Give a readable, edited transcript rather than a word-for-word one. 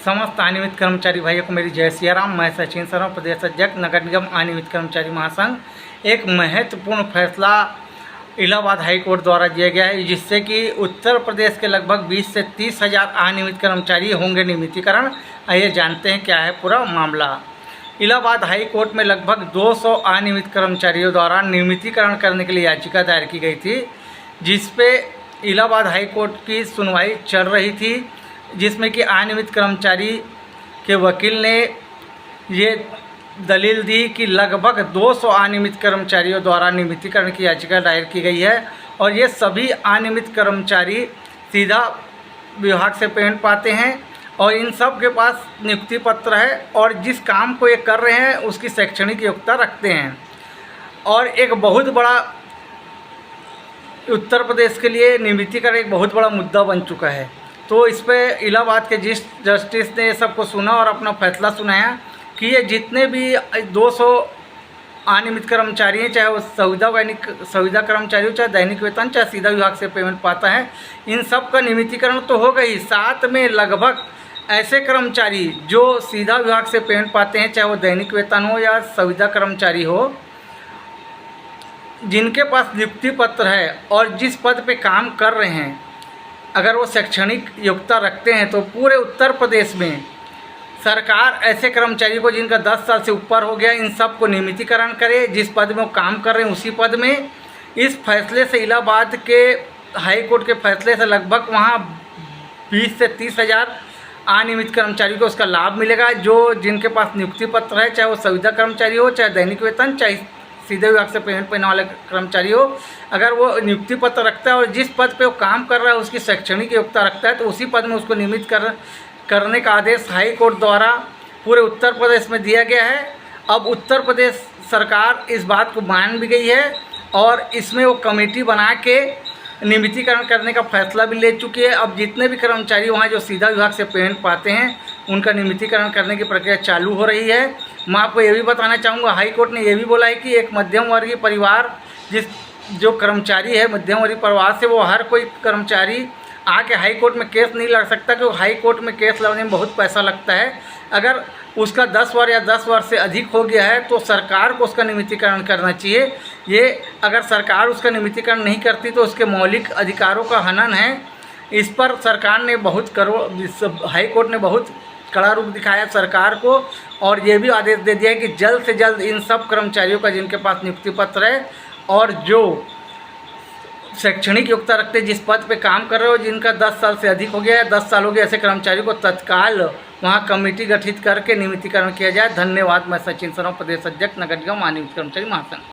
समस्त अनियमित कर्मचारी भाइयों को मेरी जय सिया राम। मैं सचिन शर्मा, प्रदेश अध्यक्ष नगर निगम अनियमित कर्मचारी महासंघ। एक महत्वपूर्ण फैसला इलाहाबाद हाई कोर्ट द्वारा दिया गया है, जिससे कि उत्तर प्रदेश के लगभग 20 से 30 हज़ार अनियमित कर्मचारी होंगे नियमितीकरण। आइए जानते हैं क्या है पूरा मामला। इलाहाबाद हाई कोर्ट में लगभग 200 अनियमित कर्मचारियों द्वारा नियमितीकरण करने के लिए याचिका दायर की गई थी, जिस पे इलाहाबाद हाई कोर्ट की सुनवाई चल रही थी, जिसमें कि अनियमित कर्मचारी के वकील ने ये दलील दी कि लगभग 200 अनियमित कर्मचारियों द्वारा नियमितीकरण की याचिका दायर की गई है और ये सभी अनियमित कर्मचारी सीधा विभाग से पेमेंट पाते हैं और इन सब के पास नियुक्ति पत्र है और जिस काम को ये कर रहे हैं उसकी शैक्षणिक योग्यता रखते हैं। और एक बहुत बड़ा उत्तर प्रदेश के लिए नियमितीकरण एक बहुत बड़ा मुद्दा बन चुका है। तो इस पे इलाहाबाद के जस्टिस ने सबको सुना और अपना फैसला सुनाया कि ये जितने भी 200 अनियमित कर्मचारी हैं, चाहे वो संविदा कर्मचारी हो, चाहे दैनिक वेतन, चाहे सीधा विभाग से पेमेंट पाता है, इन सब का नियमितीकरण तो हो गई। साथ में लगभग ऐसे कर्मचारी जो सीधा विभाग से पेमेंट पाते हैं, चाहे वो दैनिक वेतन हो या संविदा कर्मचारी हो, जिनके पास नियुक्ति पत्र है और जिस पद पे काम कर रहे हैं, अगर वो शैक्षणिक योग्यता रखते हैं तो पूरे उत्तर प्रदेश में सरकार ऐसे कर्मचारी को जिनका 10 साल से ऊपर हो गया, इन सब को नियमितीकरण करे। जिस पद में वो काम कर रहे हैं उसी पद में। इस फैसले से, इलाहाबाद के हाई कोर्ट के फैसले से लगभग वहाँ 20 से 30 हज़ार अनियमित कर्मचारी को उसका लाभ मिलेगा, जो जिनके पास नियुक्ति पत्र है, चाहे वो संविदा कर्मचारी हो, चाहे दैनिक वेतन, चाहे सीधे विभाग से पेमेंट पाने वाले कर्मचारी हो। अगर वो नियुक्ति पत्र रखता है और जिस पद पे वो काम कर रहा है उसकी शैक्षणिक योग्यता रखता है, तो उसी पद में उसको नियमित करने का आदेश हाई कोर्ट द्वारा पूरे उत्तर प्रदेश में दिया गया है। अब उत्तर प्रदेश सरकार इस बात को मान भी गई है और इसमें वो कमेटी बना के नियमितीकरण करने का फैसला भी ले चुकी है। अब जितने भी कर्मचारी वहाँ जो सीधा विभाग से पेमेंट पाते हैं, उनका नियमितीकरण करने की प्रक्रिया चालू हो रही है। मैं आपको ये भी बताना चाहूँगा, हाई कोर्ट ने ये भी बोला है कि एक मध्यम वर्गीय परिवार जो कर्मचारी है मध्यम वर्गीय परिवार से, वो हर कोई कर्मचारी आके हाई कोर्ट में केस नहीं लड़ सकता, क्योंकि हाई कोर्ट में केस लड़ने में बहुत पैसा लगता है। अगर उसका 10 वर्ष या 10 वर्ष से अधिक हो गया है तो सरकार को उसका नियमितीकरण करना चाहिए। ये अगर सरकार उसका नियमितीकरण नहीं करती तो उसके मौलिक अधिकारों का हनन है। इस पर सरकार ने हाई कोर्ट ने बहुत कड़ा रुख दिखाया सरकार को और ये भी आदेश दे दिया है कि जल्द से जल्द इन सब कर्मचारियों का जिनके पास नियुक्ति पत्र है और जो शैक्षणिक योग्यता रखते जिस पद पे काम कर रहे हो, जिनका 10 साल से अधिक हो गया है, 10 साल हो गया, ऐसे कर्मचारियों को तत्काल वहाँ कमेटी गठित करके नियमितीकरण किया जाए। धन्यवाद। मैं सचिन शर्मा, प्रदेश अध्यक्ष नगर निगम अनियमित कर्मचारी महासंघ।